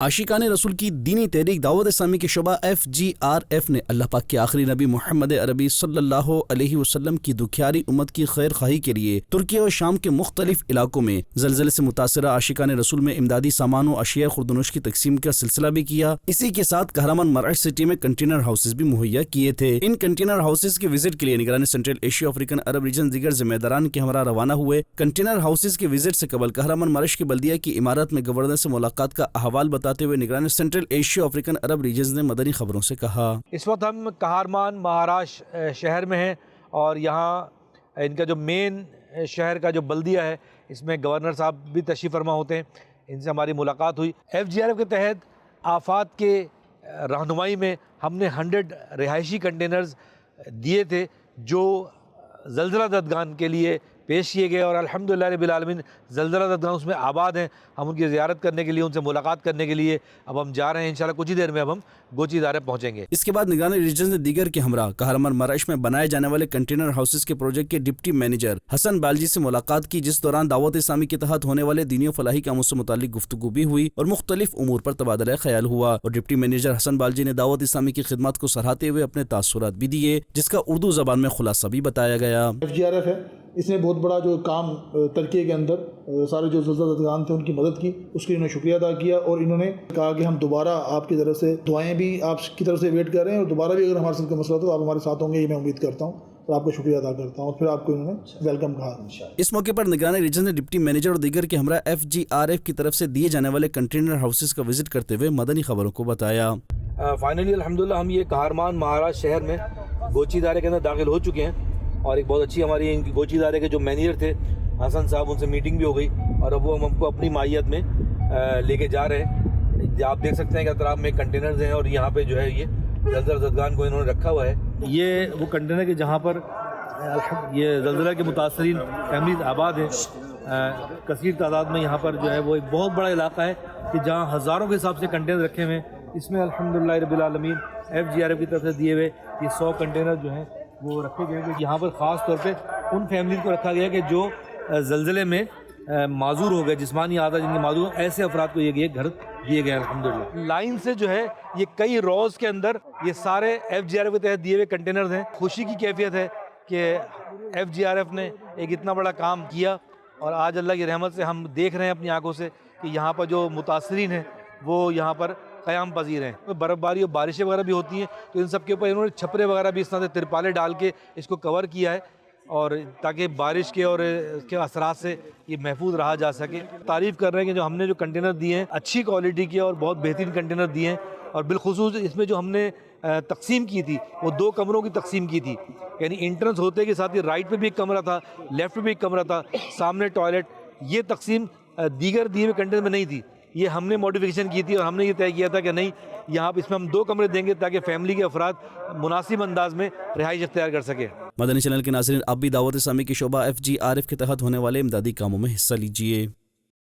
عاشقان رسول کی دینی تحریک دعوت اسلامی کے شعبہ FGRF نے اللہ پاک کے آخری نبی محمد عربی صلی اللہ علیہ وسلم کی دکھیاری امت کی خیر خواہی کے لیے ترکی اور شام کے مختلف علاقوں میں زلزلے سے متاثرہ عاشقان رسول میں امدادی سامان و اشیاء خوردنوش کی تقسیم کا سلسلہ بھی کیا۔ اسی کے ساتھ قہرمان مرعش سٹی میں کنٹینر ہاؤسز بھی مہیا کیے تھے۔ ان کنٹینر ہاؤسز کی وزٹ کے لیے نگران سینٹرل ایشیا افریقن عرب ریجن دیگر ذمہ داران کے ہمراہ روانہ ہوئے۔ کنٹینر ہاؤسز کی وزٹ سے قبل قہرمان مرعش کی بلدیہ کی عمارت میں گورنر سے ملاقات کا احوال بتاتے ہوئے نگران سینٹرل ایشیا افریقن عرب ریجنز نے مدنی خبروں سے کہا، اس وقت ہم کہارمان مہاراشٹر شہر میں ہیں اور یہاں ان کا جو مین شہر کا جو بلدیہ ہے اس میں گورنر صاحب بھی تشریف فرما ہوتے ہیں، ان سے ہماری ملاقات ہوئی۔ FGRF کے تحت آفات کے رہنمائی میں ہم نے 100 رہائشی کنٹینرز دیے تھے جو زلزلہ زدگان کے لیے پیش کیے گئے، اور الحمدللہ رب العالمین زلزلہ زدگان اس میں آباد ہیں۔ ہم ان کی زیارت کرنے کے لیے، ان سے ملاقات کرنے کے لیے اب ہم جا رہے ہیں۔ انشاءاللہ کچھ ہی دیر میں اب ہم گوچی ادارے پہنچیں گے۔ اس کے بعد نگران ریجنز نے دیگر کے ہمراہ قہرمان مرعش میں بنائے جانے والے کنٹینر ہاؤسز کے پروجیکٹ کے ڈپٹی مینیجر حسن بالجی سے ملاقات کی، جس دوران دعوت اسلامی کے تحت ہونے والے دینی و فلاحی کاموں سے متعلق گفتگو بھی ہوئی اور مختلف امور پر تبادلہ خیال ہوا، اور ڈپٹی مینیجر حسن بالجی نے دعوت اسلامی کی خدمات کو سراہتے ہوئے اپنے تاثرات بھی دیے، جس کا اردو زبان میں خلاصہ بھی بتایا گیا۔ FGRF ہے، اس نے بہت بڑا جو کام ترکی کے اندر سارے جو زلزلہ زدگان تھے ان کی مدد کی، اس کے لیے انہوں نے شکریہ ادا کیا، اور انہوں نے کہا کہ ہم دوبارہ آپ کی طرف سے دعائیں بھی آپ کی طرف سے ویٹ کر رہے ہیں، اور دوبارہ بھی اگر ہمارے ساتھ کوئی مسئلہ تو آپ ہمارے ساتھ ہوں گے، یہ میں امید کرتا ہوں، اور آپ کا شکریہ ادا کرتا ہوں، اور پھر آپ کو انہوں نے ویلکم کہا۔ اس موقع پر نگران ریجن نے ڈپٹی مینیجر اور دیگر کے ہمراہ FGRF کی طرف سے دیے جانے والے کنٹینر ہاؤسز کا وزٹ کرتے ہوئے مدنی خبروں کو بتایا۔ فائنلی الحمدللہ ہم یہ کہارمان مہاراشٹر شہر میں گوچی ادارے کے اندر داخل ہو چکے ہیں، اور ایک بہت اچھی ہماری ان کی گوچی ادارے کے جو مینیجر تھے حسن صاحب، ان سے میٹنگ بھی ہو گئی، اور اب وہ ہم کو اپنی مائیت میں لے کے جا رہے ہیں۔ آپ دیکھ سکتے ہیں کہ اطراف میں کنٹینرز ہیں، اور یہاں پہ جو ہے یہ زلزلہ زدگان کو انہوں نے رکھا ہوا ہے۔ یہ وہ کنٹینر کے جہاں پر یہ زلزلہ کے متاثرین فیملیز آباد ہیں، کثیر تعداد میں یہاں پر جو ہے وہ ایک بہت بڑا علاقہ ہے کہ جہاں ہزاروں کے حساب سے کنٹینر رکھے ہوئے ہیں۔ اس میں الحمدللہ رب العالمین FGRF کی طرف سے دیے ہوئے یہ 100 کنٹینر جو ہیں وہ رکھے گئے ہیں۔ یہاں پر خاص طور پہ ان فیملیز کو رکھا گیا کہ جو زلزلے میں معذور ہو گئے، جسمانی حالت جن کے معذور، ایسے افراد کو یہ گھر دیے گئے الحمدللہ۔ لائن سے جو ہے یہ کئی روز کے اندر یہ سارے FGRF کے تحت دیے ہوئے کنٹینرز ہیں۔ خوشی کی کیفیت ہے کہ FGRF نے ایک اتنا بڑا کام کیا، اور آج اللہ کی رحمت سے ہم دیکھ رہے ہیں اپنی آنکھوں سے کہ یہاں پر جو متاثرین ہیں وہ یہاں پر قیام پذیر ہیں۔ برف باری اور بارشیں وغیرہ بھی ہوتی ہیں تو ان سب کے اوپر انہوں نے چھپرے وغیرہ بھی اس طرح سے ترپالیں ڈال کے اس کو کور کیا ہے، اور تاکہ بارش کے اور اس کے اثرات سے یہ محفوظ رہا جا سکے۔ تعریف کر رہے ہیں کہ جو ہم نے جو کنٹینر دیے ہیں اچھی کوالٹی کے اور بہت بہترین کنٹینر دیے ہیں، اور بالخصوص اس میں جو ہم نے تقسیم کی تھی وہ 2 کمروں کی تقسیم کی تھی، یعنی انٹرنس ہوتے کے ساتھ ہی رائٹ پہ بھی ایک کمرہ تھا، لیفٹ پہ بھی ایک کمرہ تھا، سامنے ٹوائلٹ۔ یہ تقسیم دیگر دیے ہوئے کنٹینر میں نہیں تھی، یہ ہم نے موڈیفیکیشن کی تھی، اور ہم نے یہ طے کیا تھا کہ نہیں، یہاں پہ اس میں ہم 2 کمرے دیں گے تاکہ فیملی کے افراد مناسب انداز میں رہائش اختیار کر سکیں۔ مدنی چینل کے ناظرین، آپ بھی دعوت اسلامی کے شعبہ FGRF کے تحت ہونے والے امدادی کاموں میں حصہ لیجیے۔